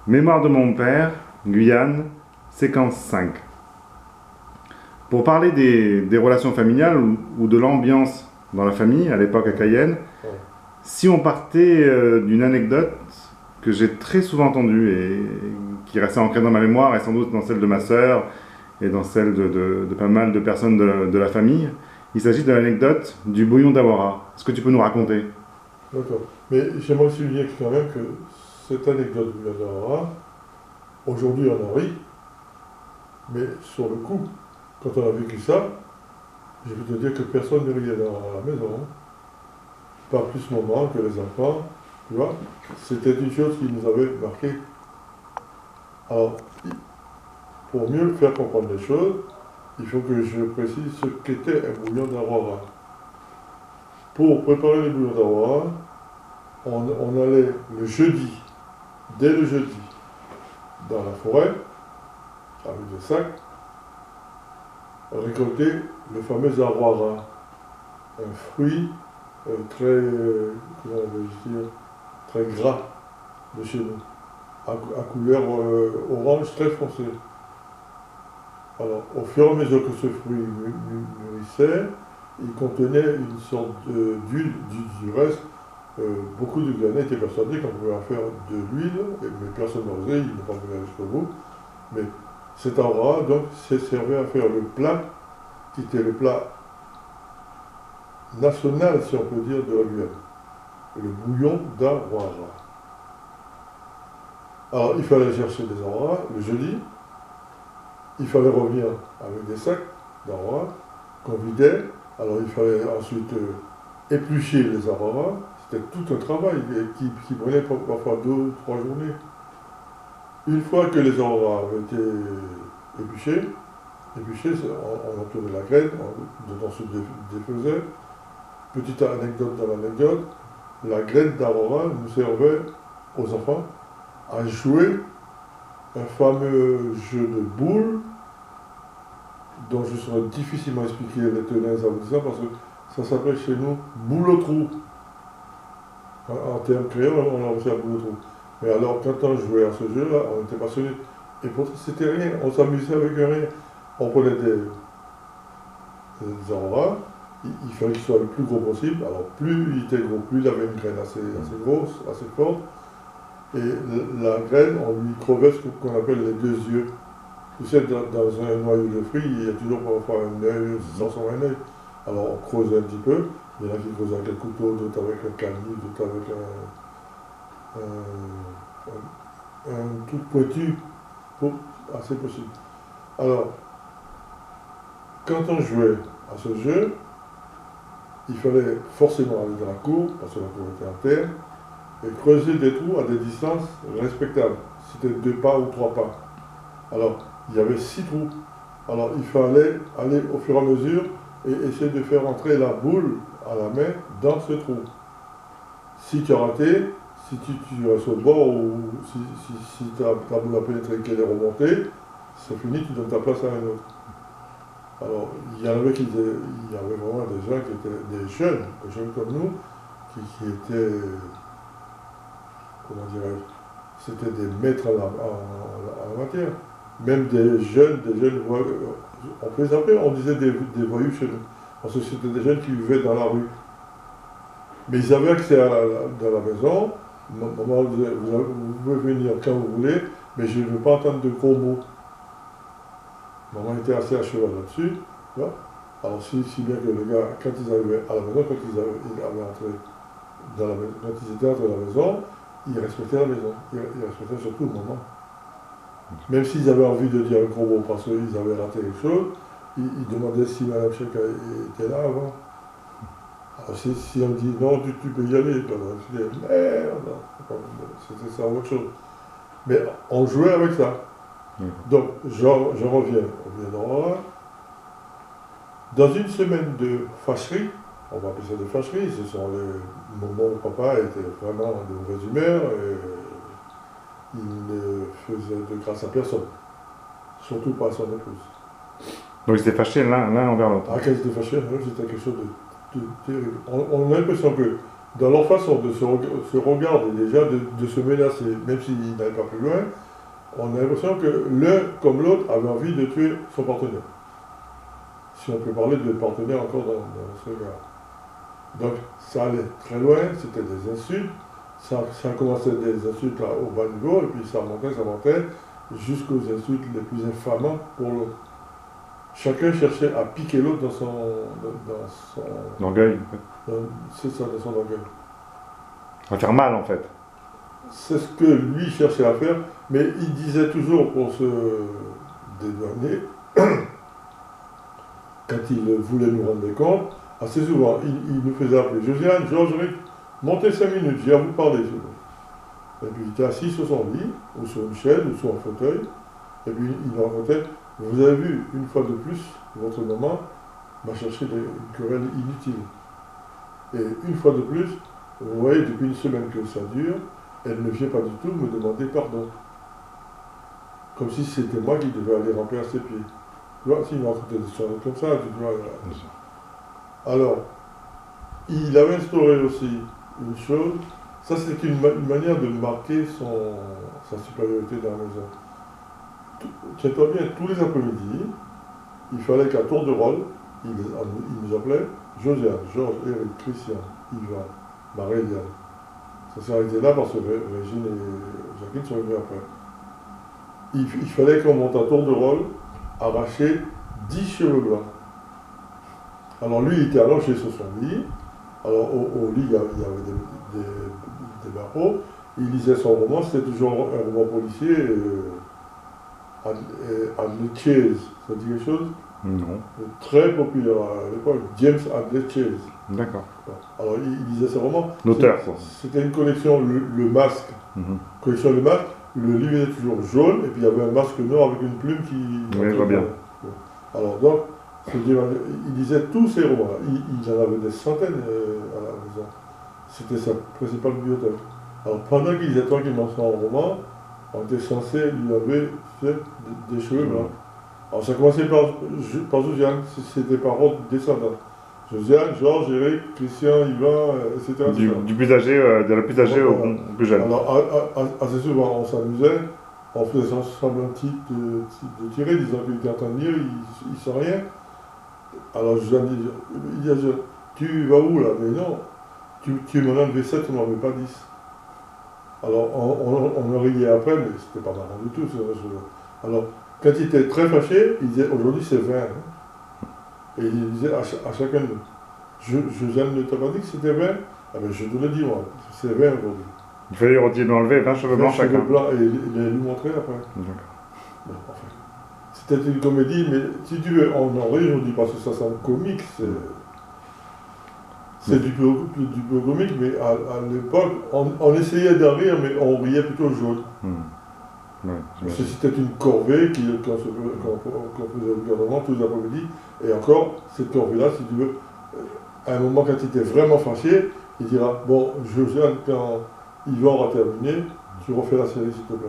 Mémoire de mon père, Guyane, séquence 5. Pour parler des relations familiales ou de l'ambiance dans la famille, à l'époque à Cayenne, Ouais. si on partait d'une anecdote que j'ai très souvent entendue et qui restait ancrée dans ma mémoire et sans doute dans celle de ma sœur et dans celle de pas mal de personnes de la famille, il s'agit de l'anecdote du bouillon d'Awara. Est-ce que tu peux nous raconter? D'accord. Mais j'aimerais souligner quand même que cette anecdote du Yadara, aujourd'hui on en rit, mais sur le coup, quand on a vécu ça, je peux te dire que personne ne riait dans la maison. Pas plus maman que les enfants, tu vois. C'était une chose qui nous avait marqué. Alors, pour mieux faire comprendre les choses, il faut que je précise ce qu'était un bouillon d'Aurora. Pour préparer le bouillon d'Aurora, on allait le jeudi, dès le jeudi, dans la forêt, avec des sacs, récolter le fameux Aurora, un fruit très, comment vais-je dire, très gras de chez nous, à couleur orange très foncé. Alors, au fur et à mesure que ce fruit mûrissait, il contenait une sorte d'huile, du reste. Beaucoup de Guyanais étaient persuadés qu'on pouvait en faire de l'huile, mais personne n'osait, ils ne pas venir jusqu'au bout. Mais cet aura, donc, servait à faire le plat, qui était le plat national, si on peut dire, de la Guyane. Le bouillon d'Awara. Alors, il fallait chercher des awaras le jeudi. Il fallait revenir avec des sacs d'Awara qu'on vidait. Alors, il fallait ensuite éplucher les awaras. C'était tout un travail qui prenait parfois 2 ou 3 journées. Une fois que les awaras avaient été épluchés, on entournait la graine, dont on se défaisait. Petite anecdote dans l'anecdote, la graine d'Awara nous servait aux enfants à jouer un fameux jeu de boules dont je saurais difficilement expliquer les tenants aboutissants parce que ça s'appelle chez nous boule au trou. En termes créoles, on a aussi un boule au trou. Mais alors, quand on jouait à ce jeu-là, on était passionnés. Et pourtant, c'était rien. On s'amusait avec rien. On prenait des aromas. Il fallait qu'il soit le plus gros possible. Alors, plus il était gros, plus il avait une graine assez grosse, assez forte. Et la graine, on lui crevait ce qu'on appelle les 2 yeux. Tu sais, dans un noyau de fruits, il y a toujours parfois un œil, sans un œil. Alors on creusait un petit peu. Il y en a qui creusaient avec un couteau, d'autres avec un canif, d'autres avec un truc pointu, assez possible. Alors, quand on jouait à ce jeu, il fallait forcément aller dans la cour, parce que la cour était en terre, et creuser des trous à des distances respectables. C'était 2 pas ou 3 pas. Alors, il y avait 6 trous. Alors, il fallait aller au fur et à mesure et essayer de faire entrer la boule à la main dans ce trou. Si tu as raté, si tu restes au bord ou si ta boule a pénétré et qu'elle est remontée, c'est fini, tu donnes ta place à un autre. Alors, il y avait vraiment des gens qui étaient des jeunes comme nous, qui étaient, comment dirais-je, c'était des maîtres en la matière. Même des jeunes on plaisantait, on disait des voyous chez nous. Parce que c'était des jeunes qui vivaient dans la rue. Mais ils avaient accès dans la maison. Maman disait, vous pouvez venir quand vous voulez, mais je ne veux pas entendre de gros mots. Maman était assez à cheval là-dessus. Là. Alors si bien que les gars, quand ils arrivaient à la maison, quand ils avaient entré dans la maison, quand ils étaient entrés dans la maison, ils respectaient la maison. Ils respectaient surtout le moment. Même s'ils avaient envie de dire un gros mot parce qu'ils avaient raté quelque chose, ils demandaient si Mme Cheka était là avant. Alors si on dit non, tu peux y aller, je dis merde, c'était ça autre chose. Mais on jouait avec ça. Donc je reviens au Vietnam. Dans une semaine de fâcherie, on va appeler ça des fâcheries, ce sont les moments où papa était vraiment de mauvaise humeur. Il ne faisait de grâce à personne, surtout pas à son épouse. Donc ils étaient fâchés l'un envers l'autre. Ah, quand ils étaient fâchés, c'était quelque chose de terrible. On a l'impression que dans leur façon de se regarder déjà, de se menacer, même s'ils n'allaient pas plus loin, on a l'impression que l'un comme l'autre avait envie de tuer son partenaire. Si on peut parler de partenaire encore dans ce regard. Donc ça allait très loin, c'était des insultes, ça commençait des insultes là, au bas niveau, et puis ça montait, jusqu'aux insultes les plus infamantes pour l'autre. Chacun cherchait à piquer l'autre dans son L'orgueil, en fait. C'est ça, dans son orgueil. À faire mal, en fait. C'est ce que lui cherchait à faire, mais il disait toujours pour se dédouaner, quand il voulait nous rendre des comptes, assez souvent, il nous faisait appeler Josiane, Georges, montez 5 minutes, j'ai à vous parler. Et puis il était assis sur son lit, ou sur une chaise, ou sur un fauteuil, et puis il nous racontait, vous avez vu, une fois de plus, votre maman m'a cherché une querelle inutile. Et une fois de plus, vous voyez, depuis une semaine que ça dure, elle ne vient pas du tout me demander pardon. Comme si c'était moi qui devais aller remplir ses pieds. Tu vois, s'il me racontait des histoires comme ça, tu vois. Alors, il avait instauré aussi une chose, ça c'était une manière de marquer sa supériorité dans la maison. Tiens-toi bien, tous les après-midi, il fallait qu'à tour de rôle, il nous appelait Josiane, Georges, Eric, Christian, Yvan, Marie-Liane. Ça s'est arrêté là parce que Régine et Jacqueline sont venus après. Il fallait qu'on monte à tour de rôle, arracher 10 cheveux blancs. Alors lui, il était allongé sur son lit. Alors au lit, il y avait des barreaux. Il lisait son roman, c'était toujours un roman policier. Hadley Chase, ça dit quelque chose? Non. Très populaire à l'époque, James Hadley Chase. D'accord. Alors il lisait ses romans. L'auteur, quoi. C'était une collection, le masque. Collection Le Masque, le livre était toujours jaune, et puis il y avait un masque noir avec une plume qui... Oui, je vois bien. Alors donc, il lisait tous ces romans. Il en avait des centaines à la maison. C'était sa principale bibliothèque. Alors pendant qu'il lisait tranquillement son roman, on était censé lui enlever des cheveux blancs. Alors ça commençait par Josiane, c'était par ordre descendant. Josiane, Georges, Eric, Christian, Yvan, etc. Du plus âgé, de la plus âgée au plus jeune. Alors assez souvent on s'amusait, on faisait semblant de tirer, disant qu'il était en train de lire, il ne sent rien. Alors Josiane dit à Josiane, tu vas où là? Mais non, tu m'en as enlevé 7, tu m'en avais pas 10. Alors on riait après, mais c'était pas marrant du tout. Alors quand il était très fâché, il disait aujourd'hui c'est 20. Hein. Et il disait à chacun de nous, Josiane ne t'a pas dit que c'était 20? Ah ben je te le dis moi, c'est 20 aujourd'hui. Il fallait enlever 20 cheveux blancs chacun. Cheveux blancs et les lui montrer après. Bon, enfin, c'était une comédie, mais si tu veux, on en rit aujourd'hui parce que ça semble comique. C'est du peu comique, mais à l'époque, on essayait d'en rire, mais on riait plutôt jaune. Ouais, parce que c'était une corvée qu'on faisait au gouvernement tous les après-midi. Et encore, cette corvée-là, si tu veux, à un moment, quand il était vraiment fâché, il dira, bon, Josiane, quand Yvan aura terminé, tu refais la série, s'il te plaît.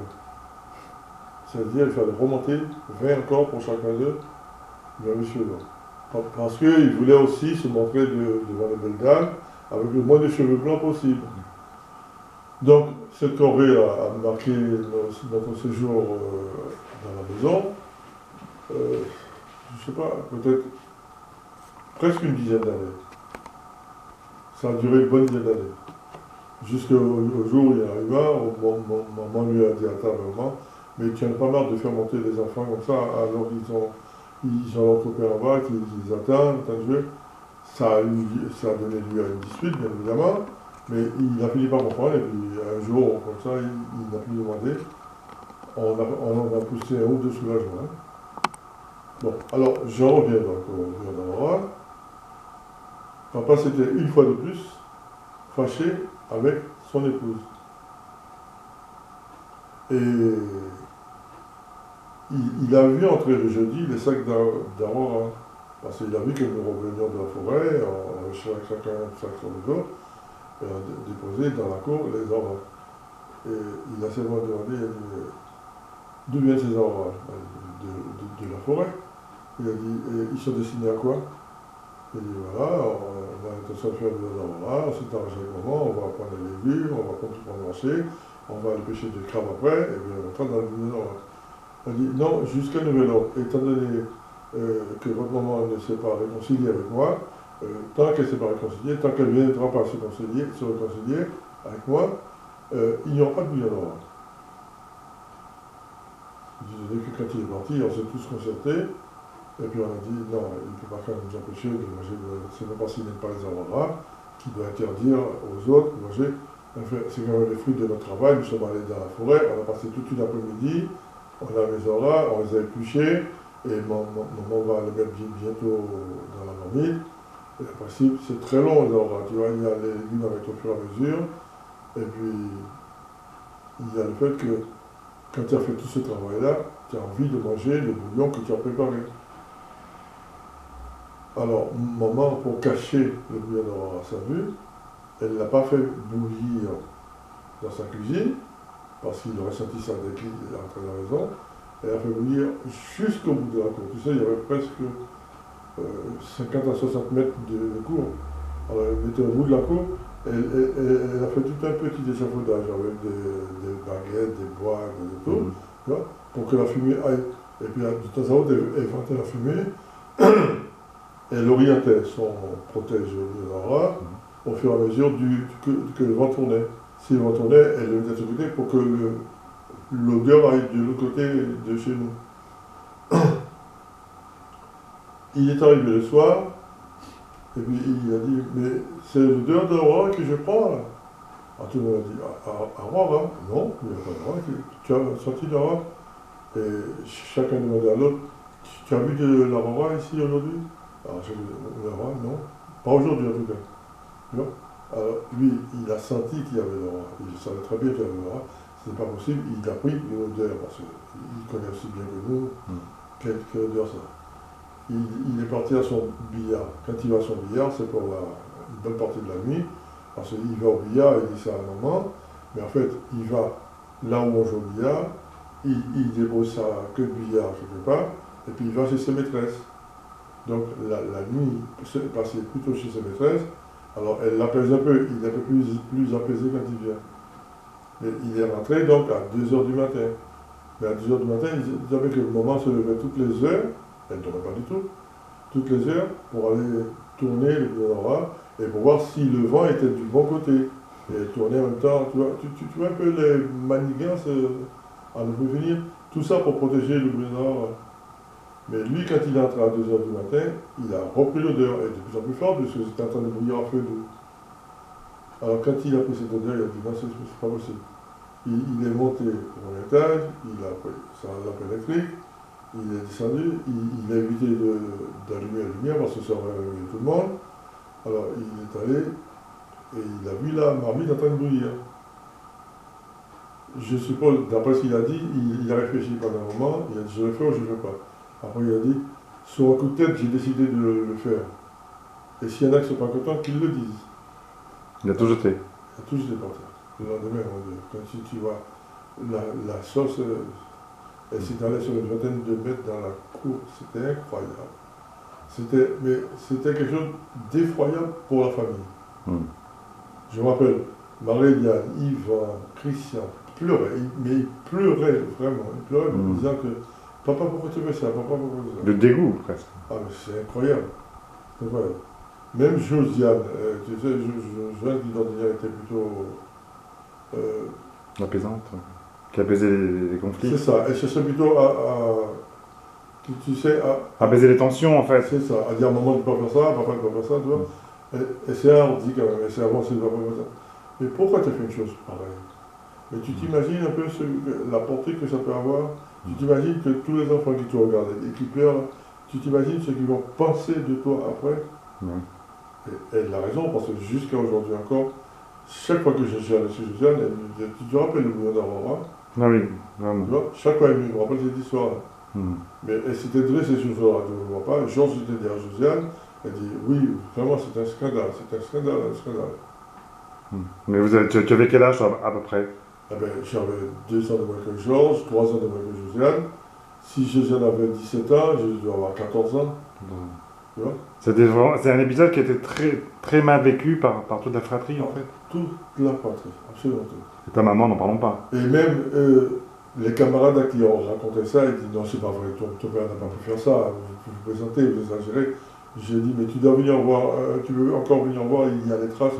C'est-à-dire, il fallait remonter 20 encore pour chacun d'eux, vers les cheveux. Parce qu'il voulait aussi se montrer devant les belles dames avec le moins de cheveux blancs possible. Donc, cette corvée a marqué notre séjour dans la maison. Je ne sais pas, peut-être presque une dizaine d'années. Ça a duré une bonne dizaine d'années. Jusqu'au jour où il arriva, maman lui a dit à table, mais tu n'en as pas marre de faire monter les enfants comme ça, alors ils ont leur copain en bas, qu'ils attendent de jouer. Ça a donné lieu à une dispute, bien évidemment, mais il a fini par comprendre, et puis un jour, comme ça, il n'a plus demandé. On a poussé un ou deux soulagements. Bon, alors, j'en reviens donc au viol. Papa s'était une fois de plus fâché avec son épouse. Et il a vu entrer le jeudi les sacs d'Aurora. Parce qu'il a vu que nous revenions de la forêt, on avait chacun un sac sur le dos, et on a déposé dans la cour les auroras. Et il a seulement demandé, d'où viennent ces auroras? De la forêt. Il a dit, ils sont destinés à quoi? Il dit voilà, on a l'intention de faire le bouillon d'Aurora, on s'est arrangé avec maman, on va prendre les légumes, on va prendre le marché, on va aller pêcher du crabe après, et bien on va dans le bouillon d'Aurora. Elle dit non, jusqu'à nouvel ordre, étant donné que votre maman ne s'est pas réconciliée avec moi, tant qu'elle ne s'est pas réconciliée, tant qu'elle ne viendra pas se réconcilier avec moi, il n'y aura pas de bouillon d'Aurora. Je disais que quand il est parti, on s'est tous concertés, et puis on a dit non, il ne peut pas quand même nous empêcher de manger, c'est même pas s'il n'aime pas les auroras, qui doit interdire aux autres de manger. Enfin, c'est quand même les fruits de notre travail, nous sommes allés dans la forêt, on a passé toute une après-midi, on a les auroras, on les a épluchés, et maman va les mettre bientôt dans la marmite. Et en principe, c'est très long les auroras, tu vois, il y a les légumes avec au fur et à mesure, et puis il y a le fait que quand tu as fait tout ce travail-là, tu as envie de manger le bouillon que tu as préparé. Alors, maman, pour cacher le bouillon d'Aurora à sa vue, elle ne l'a pas fait bouillir dans sa cuisine, parce qu'il aurait senti ça dès qu'il est rentré à la maison. Elle a fait bouillir jusqu'au bout de la cour. Tu sais, il y avait presque 50 à 60 mètres de cour. Alors, elle mettait au bout de la cour, elle a fait tout un petit échafaudage avec des baguettes, des bois, et tout, tu vois, pour que la fumée aille. Et puis, de temps à autre, elle ventait la fumée. Elle orientait son protège d'Aurora au fur et à mesure que le vent tournait. Si le vent tournait, elle le mettait de ce côté pour que l'odeur aille de l'autre côté de chez nous. Il est arrivé le soir, et puis il a dit, mais c'est l'odeur d'Aurora que je prends là. Alors tout le monde a dit, Aurora? Non, il n'y a pas d'Aurora. Tu as senti d'Aurora? Et chacun demandait à l'autre, tu as vu de l'Aurora ici aujourd'hui? Alors je lui ai dit, non, pas aujourd'hui en tout cas. Tu vois. Alors lui, il a senti qu'il y avait l'aurore. Il savait très bien qu'il y avait l'aurore. Ce n'est pas possible, il a pris une odeur, parce qu'il connaît aussi bien que nous quelle odeur ça. Il est parti à son billard. Quand il va à son billard, c'est pour une bonne partie de la nuit, parce qu'il va au billard, il dit ça à un moment, mais en fait, il va là où on joue au billard, il dépose sa queue de billard quelque part, et puis il va chez ses maîtresses. Donc la nuit, passée plutôt chez ses maîtresses, alors elle l'apaise un peu, il est un peu plus apaisé quand il vient. Mais il est rentré donc à 2h du matin. Mais à 2h du matin, il savait que le moment se levait toutes les heures, elle ne dormait pas du tout, toutes les heures pour aller tourner le bouillon et pour voir si le vent était du bon côté. Et elle tournait en même temps, tu vois un peu les manigances à nous prévenir, tout ça pour protéger le bouillon. Mais lui, quand il est entré à 2h du matin, il a repris l'odeur, et de plus en plus fort, parce que c'était en train de bouillir à feu doux. Alors quand il a pris cette odeur, il a dit non, c'est pas possible. Il est monté au premier étage, il a pris sa lampe électrique, il est descendu, il a évité d'allumer la lumière parce que ça aurait réveillé tout le monde. Alors il est allé, et il a vu la marmite en train de bouillir. Je suppose, d'après ce qu'il a dit, il a réfléchi pendant un moment, il a dit je le fais ou je ne le fais pas. Après, il a dit, sur un coup de tête, j'ai décidé de le faire. Et s'il y en a qui ne sont pas contents, qu'ils le disent. Il a tout jeté. Il a tout jeté par terre. Le lendemain, quand tu vois la sauce, elle s'étalait sur une vingtaine de mètres dans la cour. C'était incroyable. Mais c'était quelque chose d'effroyable pour la famille. Je me rappelle, Marie-Liane, Yvan, Christian pleuraient, mais ils pleuraient vraiment. Ils pleuraient en me disant que papa, pourquoi tu fais ça? Papa, pourquoi tu fais ça? Le dégoût, presque. Ah, mais c'est incroyable. C'est incroyable. Même Josiane, tu sais, Josiane qui d'ordinaire était plutôt... apaisante, qui apaisait les conflits. C'est ça, elle cherchait plutôt tu sais, apaiser les tensions, en fait. C'est ça, à dire maman ne peut pas faire ça, papa ne peut pas faire ça, tu vois. Et c'est hardi quand même, et c'est avancé de pas faire ça. Mais pourquoi tu as fait une chose pareille? Mais tu t'imagines un peu la portée que ça peut avoir? Tu t'imagines que tous les enfants qui te regardent et qui pleurent, tu t'imagines ce qu'ils vont penser de toi après? Et elle a raison, parce que jusqu'à aujourd'hui encore, chaque fois que je suis allé chez Josiane, elle me dit, tu te rappelles le bouillon d'Aurora? Ah oui, vraiment. Tu vois, chaque fois elle me rappelle cette histoire-là. Mais elle s'était dressée sur ce là je ne vois pas. Georges était derrière Josiane, elle dit, oui, vraiment c'est un scandale, un scandale. Mais tu avais quel âge à peu près? Eh ben, j'avais 2 ans de moins que Georges, 3 ans de moins que Josiane. Si Josiane avait 17 ans, je devais avoir 14 ans. Tu vois? C'est un épisode qui a été très, très mal vécu par toute la fratrie, en fait. Toute la patrie, absolument tout. Et ta maman, n'en parlons pas. Et même les camarades à qui ont raconté ça, ils disent non, c'est pas vrai, ton père n'a pas pu faire ça, vous plaisantez, vous exagérez. J'ai dit, mais tu dois venir voir, tu veux encore venir voir, il y a les traces.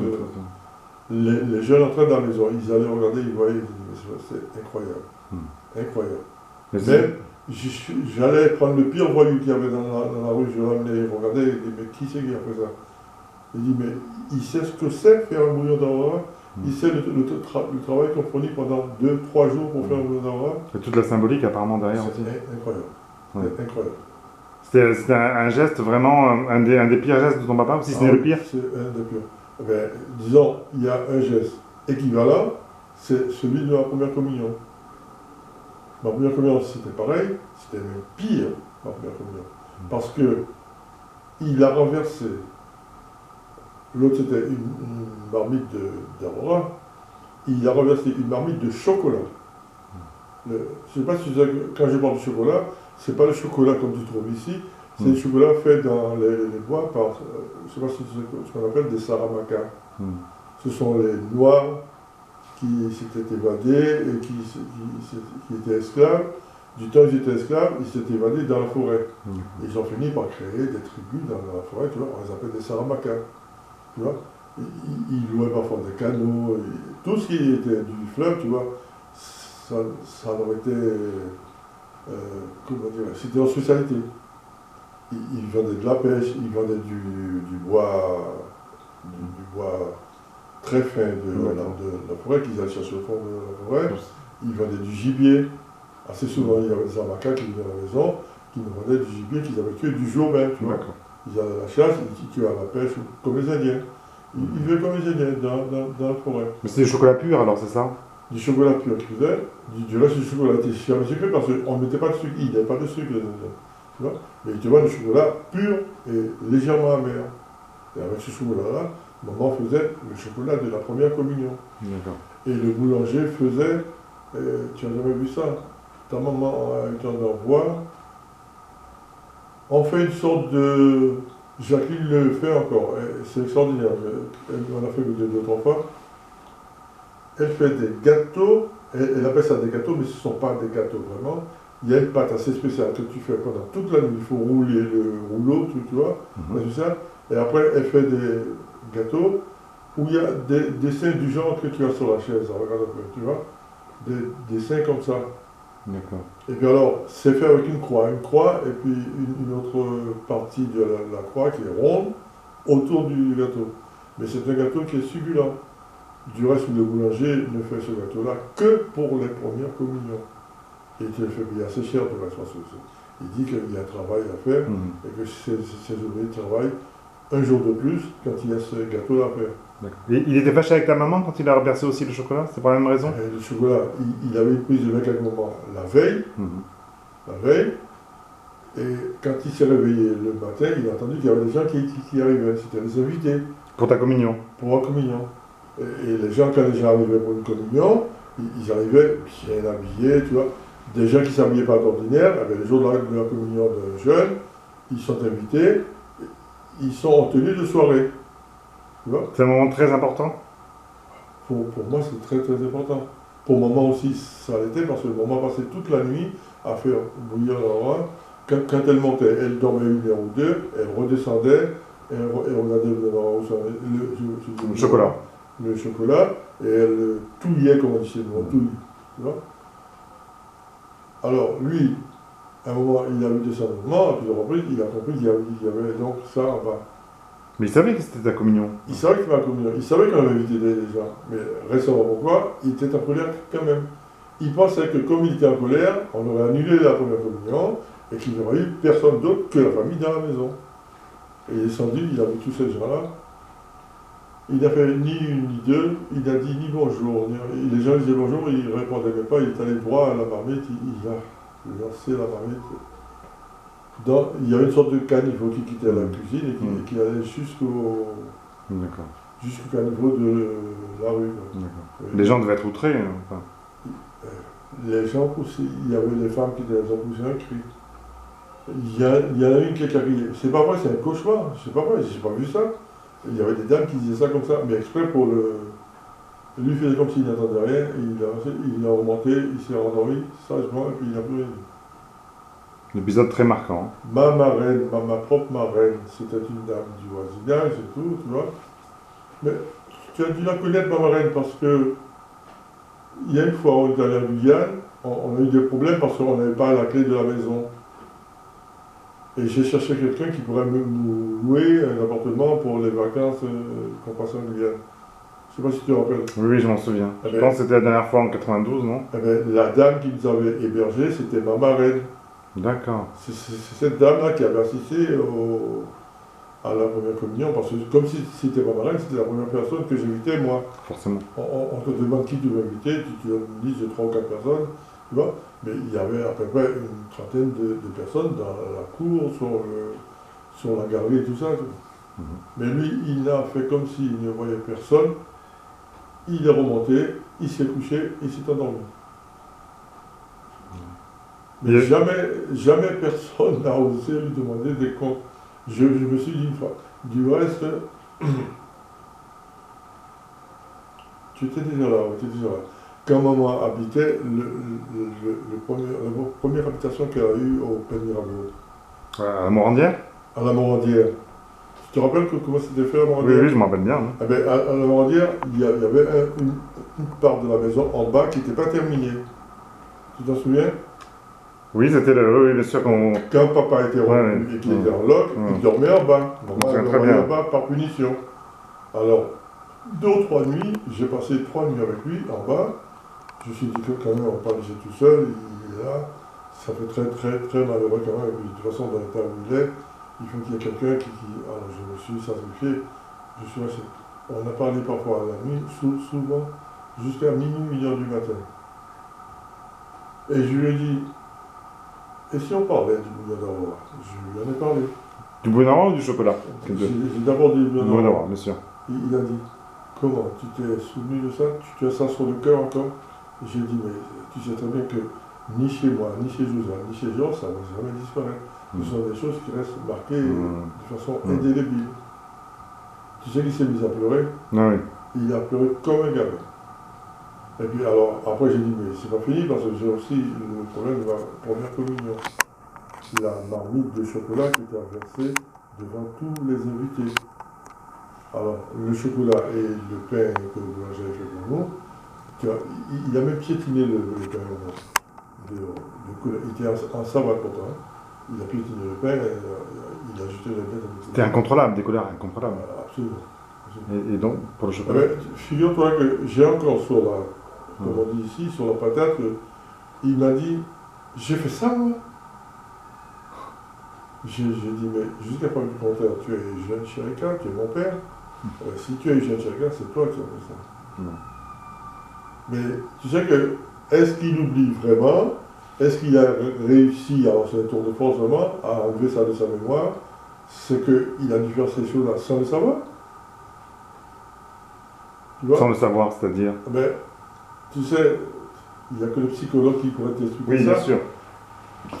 Les jeunes entraient dans la maison, ils allaient regarder, ils voyaient, ils disaient, mais c'est incroyable. Incroyable. Mais Même, j'allais prendre le pire voyou qu'il y avait dans la rue, je l'amenais regarder, il dit, mais qui c'est qui a fait ça? Il dit, mais il sait ce que c'est faire un bouillon d'Aurora, il sait le travail qu'on fournit pendant 2-3 jours pour faire un bouillon d'Aurora. Et toute la symbolique apparemment derrière aussi. C'est incroyable. Ouais. C'est incroyable. C'était un geste vraiment, un des pires gestes de ton papa, si ce n'est le pire? C'est un des pires. Ben, disons, il y a un geste équivalent, c'est celui de la première communion. Ma première communion, c'était pareil, c'était même pire, ma première communion. Parce que il a renversé, l'autre c'était une marmite d'Aurora, il a renversé une marmite de chocolat. Je ne sais pas si quand je parle de chocolat, c'est pas le chocolat comme tu trouves ici, c'est le chocolat fait dans les bois par, je ne sais pas si c'est ce qu'on appelle des saramacas. Ce sont les Noirs qui s'étaient évadés et qui étaient esclaves. Du temps où ils étaient esclaves, ils s'étaient évadés dans la forêt. Ils ont fini par créer des tribus dans la forêt, tu vois, on les appelle des saramacas. Tu vois, ils louaient parfois des canaux, tout ce qui était du fleuve, tu vois, ça leur était, comment dire, c'était leur spécialité. Ils vendaient de la pêche, ils vendaient du bois très fin de la forêt qu'ils allaient chercher au fond de la forêt. Ils vendaient du gibier. Assez souvent, il y avait des avocats qui venaient à la maison, qui nous vendaient du gibier qu'ils avaient tué du jour même. Tu vois. Ils allaient à la chasse, ils tuaient à la pêche, comme les Indiens. Ils vivaient comme les Indiens dans la forêt. Mais c'est du chocolat pur alors, c'est ça? Du chocolat pur qu'ils faisaient. Du reste du chocolat était jamais sucré parce qu'on ne mettait pas de sucre. Il n'y avait pas de sucre, les Indiens. Tu vois. Mais tu vois, du chocolat pur et légèrement amer. Et avec ce chocolat-là, maman faisait le chocolat de la première communion. Et le boulanger faisait, tu n'as jamais vu ça, ta maman a eu le temps d'en voir, on fait une sorte de... Jacqueline le fait encore, c'est extraordinaire, on a fait deux ou trois fois. Elle fait des gâteaux, elle appelle ça des gâteaux, mais ce ne sont pas des gâteaux vraiment. Il y a une pâte assez spéciale que tu fais pendant toute la nuit, il faut rouler le rouleau, tu vois, et après elle fait des gâteaux où il y a des dessins du genre que tu as sur la chaise, regarde un peu, tu vois, des dessins comme ça. D'accord. Et puis alors, c'est fait avec une croix et puis une autre partie de la croix qui est ronde autour du gâteau. Mais c'est un gâteau qui est succulent. Du reste, le boulanger ne fait ce gâteau-là que pour les premières communions. Et il le fait payer assez cher pour la soirée. Il dit qu'il y a un travail à faire et que ses ouvriers travaillent un jour de plus quand il y a ce gâteau-là à faire. Et il était fâché avec ta maman quand il a reversé aussi le chocolat? C'est pour la même raison? Le chocolat, il avait une prise de bec avec maman la veille, et quand il s'est réveillé le matin, il a entendu qu'il y avait des gens qui arrivaient, c'était des invités. Pour ta communion? Pour la communion. Et les gens, quand les gens arrivaient pour une communion, ils arrivaient bien habillés, tu vois. Des gens qui ne s'habillaient pas d'ordinaire, les jours de la communion de jeunes, ils sont invités, ils sont en tenue de soirée. C'est un moment très important? Pour moi, c'est très très important. Pour maman aussi, ça l'était, parce que maman passait toute la nuit à faire bouillir l'Aurora. Quand elle montait, elle dormait une heure ou deux, elle redescendait, et elle regardait le chocolat. Le chocolat, et elle touillait, comme on dit chez nous, touille. Tu vois. Alors, lui, à un moment, il a vu de sa maman, à plusieurs reprises, il a compris qu'il y avait donc ça en bas. Mais il savait que c'était ta communion. Il savait que c'était ma communion. Il savait qu'on avait invité des gens. Mais récemment, pourquoi? Il était en colère quand même. Il pensait que comme il était en colère, on aurait annulé la première communion et qu'il n'y aurait eu personne d'autre que la famille dans la maison. Et il est descendu, il a vu tous ces gens-là. Il n'a fait ni une ni deux, il n'a dit ni bonjour. Les gens disaient bonjour, il ne répondait même pas, il est allé droit à la marmite, il a lancé la marmite. Il y a une sorte de caniveau qui quittait la cuisine et qui allait jusqu'au caniveau de la rue. Les gens devaient être outrés. Les gens poussaient, il y avait des femmes qui poussé un cri. Il y en a une qui a crié. C'est pas vrai, c'est un cauchemar. C'est pas vrai, j'ai pas vu ça. Il y avait des dames qui disaient ça comme ça, mais exprès pour le. Lui il faisait comme s'il n'entendait rien, et il a remonté, il s'est endormi sagement, et puis il n'a plus rien dit. Un épisode très marquant. Ma marraine, ma propre marraine, c'était une dame du voisinage et tout, tu vois. Mais tu as dû la connaître, ma marraine, parce que il y a une fois, on était allé à Guyane, on a eu des problèmes parce qu'on n'avait pas la clé de la maison. Et j'ai cherché quelqu'un qui pourrait nous louer un appartement pour les vacances qu'on passait en Guyane. Je ne sais pas si tu te rappelles. Oui, oui, je m'en souviens. Eh Je ben, pense que c'était la dernière fois en 92, non? eh ben, la dame qui nous avait hébergés, c'était ma marraine. D'accord. C'est cette dame-là qui avait assisté à la première communion, parce que comme si c'était ma marraine, c'était la première personne que j'invitais, moi. Forcément. On te demande qui tu veux inviter, tu donnes une liste de 3 ou 4 personnes, tu vois. Mais il y avait à peu près une trentaine de personnes dans la cour, sur la galerie et tout ça. Mais lui, il a fait comme s'il ne voyait personne. Il est remonté, il s'est couché, il s'est endormi. Mais jamais personne n'a osé lui demander des comptes. Je me suis dit une fois, du reste, tu étais déjà là, tu étais déjà là. Quand maman habitait, la première habitation qu'elle a eue au Pays Mirabeau. À la Morandière? À la Morandière. Tu te rappelles comment c'était fait à la Morandière? Oui, oui, je m'en rappelle bien. Hein. Eh ben, à la Morandière, il y avait une part de la maison en bas qui n'était pas terminée. Tu t'en souviens? Oui, c'était le. Oui, bien sûr qu'on. Quand papa était revenu et qu'il était en loc, il dormait en bas. Maman dormait en bas par punition. Alors, 2 ou 3 nuits, j'ai passé 3 nuits avec lui en bas. Je me suis dit que quand même, on ne va pas laisser tout seul, il est là. Ça fait très très très malheureux quand même. Et puis, de toute façon, dans l'état où il est, il faut qu'il y ait quelqu'un qui. Alors je me suis sacrifié, je suis resté. On a parlé parfois à la nuit, souvent, jusqu'à minuit, 1h du matin. Et je lui ai dit, et si on parlait du bouillon d'Aurore? Je lui en ai parlé. Du bouillon ou du chocolat? J'ai d'abord dit du bouillon d'Aurore, bien sûr. Il a dit, comment? Tu t'es souvenu de ça? Tu as ça sur le cœur encore? J'ai dit, mais tu sais très bien que ni chez moi, ni chez Josiane, ni chez Georges, ça ne va jamais disparaître. Ce sont des choses qui restent marquées de façon indélébile. Tu sais qu'il s'est mis à pleurer? Ah oui. Il a pleuré comme un gamin. Et puis alors, après j'ai dit, mais c'est pas fini parce que j'ai aussi le problème de ma première communion. La marmite de chocolat qui était versée devant tous les invités. Alors, le chocolat et le pain que le boulanger avait fait pour nous, tu vois, il a même piétiné le pain. Il était en savate pourtant. Il a piétiné le pain, il a jeté les bêtes. C'était incontrôlable, des couleurs incontrôlables. Absolument. Et donc, pour le chocolat? Figure-toi que j'ai encore sur la, comme on dit ici, sur la patate, il m'a dit, j'ai fait ça moi. J'ai dit, mais jusqu'à preuve du contraire, tu es jeune Chérika, tu es mon père. Si tu es jeune Chérika, c'est toi qui as fait ça. Mais tu sais que, est-ce qu'il oublie vraiment? Est-ce qu'il a réussi, alors c'est un tour de force vraiment, à enlever ça de sa mémoire? C'est qu'il a dû faire ces choses-là sans le savoir. Tu vois? Sans le savoir, c'est-à-dire? Mais, tu sais, il n'y a que le psychologue qui pourrait t'expliquer ça. Oui, bien sûr.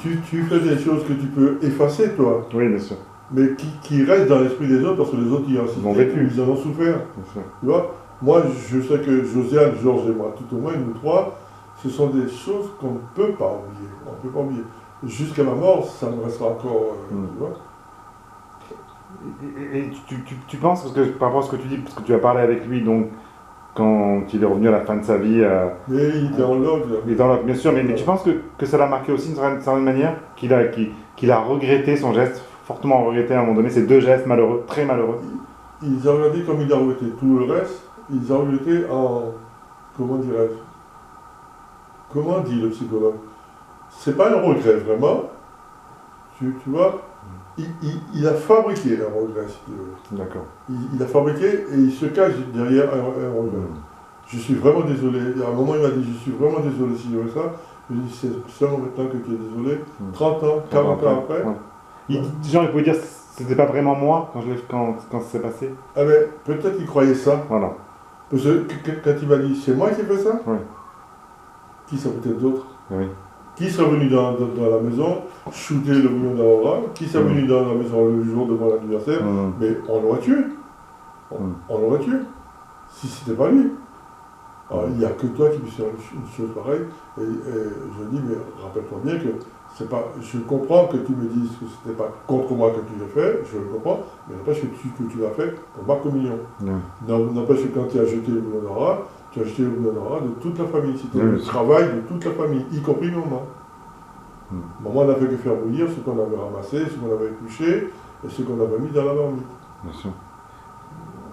Tu fais des choses que tu peux effacer, toi. Oui, bien sûr. Mais qui restent dans l'esprit des autres parce que les autres y ont assisté, ils ont vécu. Ils en ont souffert. Bien sûr. Tu vois? Moi, je sais que Josiane, Georges et moi, tout au moins, nous trois, ce sont des choses qu'on ne peut pas oublier. On ne peut pas oublier. Jusqu'à ma mort, ça me restera encore. Tu vois? Et tu penses, parce que par rapport à ce que tu dis, parce que tu as parlé avec lui, donc, quand il est revenu à la fin de sa vie. Mais il était en log. Il était en log, bien sûr, mais tu penses que ça l'a marqué aussi d'une certaine manière, qu'il a regretté son geste, fortement regretté à un moment donné, ces 2 gestes malheureux, très malheureux? Ils ont regretté comme il a regretté tout le reste, ils ont regretté en. Comment dirais-je? Comment dit le psychologue? C'est pas un regret vraiment, tu vois? Il a fabriqué un regret, si tu veux. D'accord. Il a fabriqué et il se cache derrière un regret. Je suis vraiment désolé. À un moment, il m'a dit, je suis vraiment désolé si je fais ça. Je lui ai dit, c'est seulement maintenant que tu es désolé. 30 ans, 40 ans après. Ouais. Genre, il pouvait dire, c'était pas vraiment moi quand ça s'est passé. Ah ben, peut-être qu'il croyait ça. Voilà. Parce que quand il m'a dit, c'est moi qui ai fait ça, Oui. qui ça peut être d'autre? Oui. Qui serait venu dans la maison shooter le bouillon d'Aurora? Qui serait venu dans la maison le jour de mon anniversaire? Mais on l'aurait tué. On l'aurait tué. Si c'était pas lui. Alors, il n'y a que toi qui puisse faire une chose pareille. Et je dis, mais rappelle-toi bien que c'est pas. Je comprends que tu me dises que c'était pas contre moi que tu l'as fait, je le comprends, mais n'empêche que tu l'as fait pour ma communion. N'empêche que quand tu as jeté le bouillon d'Aurora, tu as jeté le bouillon d'Aurora de toute la famille. C'était le travail de toute la famille, y compris maman. Maman n'a fait que faire bouillir ce qu'on avait ramassé, ce qu'on avait épluché et ce qu'on avait mis dans la marmite. Bien sûr.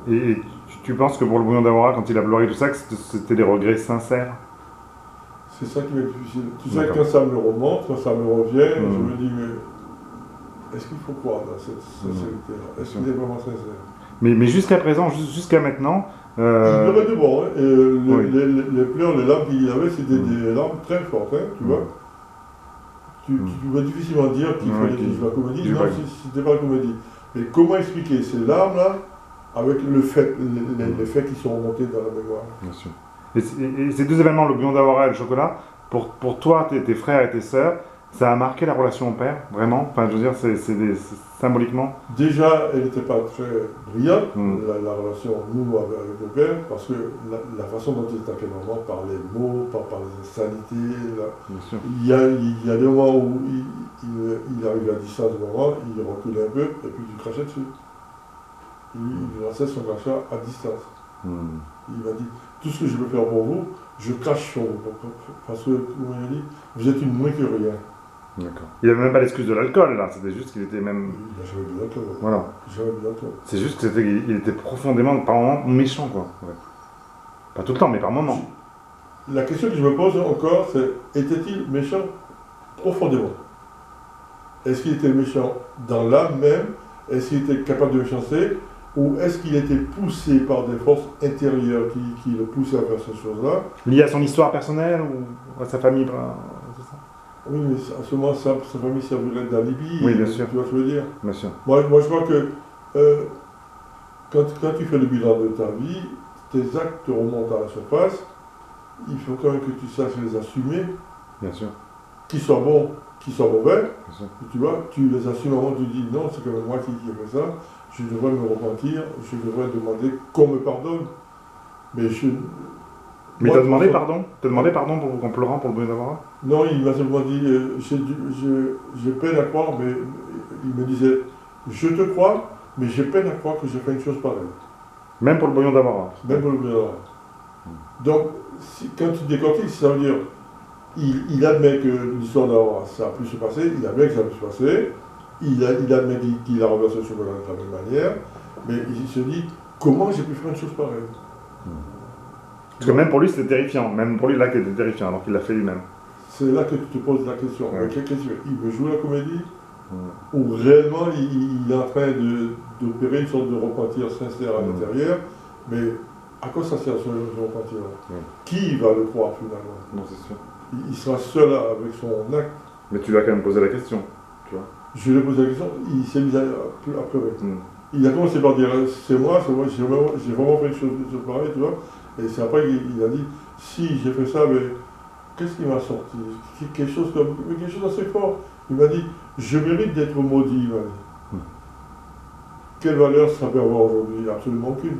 Et tu penses que pour le bouillon d'Aurora, quand il a pleuré tout ça, que c'était des regrets sincères? C'est ça qui m'est difficile. Tu sais, quand ça me remonte, quand ça me revient, je me dis, mais est-ce qu'il faut croire dans cette sincérité-là? Est-ce qu'il est vraiment sincère? Mais jusqu'à présent, jusqu'à maintenant... Il pleurait de bon, hein. Les pleurs, les larmes qu'il avait, c'était des larmes très fortes, hein, tu vois. Tu vas difficilement dire qu'il fallait qu'il joue la comédie. Non, c'était pas la comédie. Mais comment expliquer ces larmes-là avec les faits qui sont remontés dans la mémoire? Bien sûr. Et ces deux événements, le bouillon d'Aurora et le chocolat, pour toi, tes frères et tes sœurs, ça a marqué la relation au père, vraiment? Enfin, je veux dire, symboliquement. Déjà, elle n'était pas très brillante, la relation, nous, avec le père, parce que la façon dont il attaquait maman, par les mots, par les sanités, il y a des moments où il arrivait à distance de maman, il reculait un peu, et puis il crachait dessus. Il lançait son crachat à distance. Il m'a dit, tout ce que je peux faire pour vous, je crache sur vous. Parce que, comme il a dit, vous êtes une moins que rien. D'accord. Il n'avait même pas l'excuse de l'alcool, là. C'était juste qu'il était même... Il n'a jamais bu d'alcool. Voilà. Jamais bu d'alcool. C'est juste qu'il était profondément, par moments, méchant, quoi. Ouais. Pas tout le temps, mais par moments. La question que je me pose encore, c'est, était-il méchant profondément? Est-ce qu'il était méchant dans l'âme même? Est-ce qu'il était capable de méchanceté? Ou est-ce qu'il était poussé par des forces intérieures qui le poussaient à faire ces choses-là? Lié à son histoire personnelle ou à sa famille, c'est ça? Oui, mais à ce moment, sa famille servirait d'alibi. Oui, bien sûr. Tu vois ce que je veux dire? Bien sûr. Moi, je crois que quand tu fais le bilan de ta vie, tes actes te remontent à la surface. Il faut quand même que tu saches les assumer. Bien sûr. Qu'ils soient bons, qu'ils soient mauvais. Bien sûr. Tu vois, tu les assumes avant, tu dis non, c'est quand même moi qui ai fait ça. Je devrais me repentir, je devrais demander qu'on me pardonne. Mais Mais il t'a demandé pardon? T'as demandé pardon en pleurant pour le bouillon d'Aurora? Non, il m'a simplement dit, j'ai peine à croire, mais il me disait, je te crois, mais j'ai peine à croire que j'ai fait une chose pareille. Même pour le bouillon d'Aurora? Même pour le bouillon d'Aurora. Donc, quand tu décortiques, ça veut dire, il admet que l'histoire d'Aurora, ça a pu se passer, il admet que ça a pu se passer, il admet qu'il a renversé le chocolat de la même manière, mais il se dit, comment j'ai pu faire une chose pareille? Parce que même pour lui, c'était terrifiant. Même pour lui, l'acte était terrifiant, donc il l'a fait lui-même. C'est là que tu te poses la question. Ouais. Il veut jouer la comédie? Ou réellement, il est en train d'opérer une sorte de repentir sincère à l'intérieur, mais à quoi ça sert ce repentir-là? Qui va le croire finalement? Non, c'est sûr. Il sera seul avec son acte. Mais tu lui as quand même posé la question, tu vois. Je lui ai posé la question, il s'est mis à pleurer. Il a commencé par dire, c'est moi, j'ai vraiment fait une chose pareille, tu vois. Et c'est après qu'il a dit, si j'ai fait ça, mais qu'est-ce qui m'a sorti? Quelque chose d'assez fort. Il m'a dit, je mérite d'être maudit, il m'a dit. Quelle valeur ça peut avoir aujourd'hui? Absolument aucune.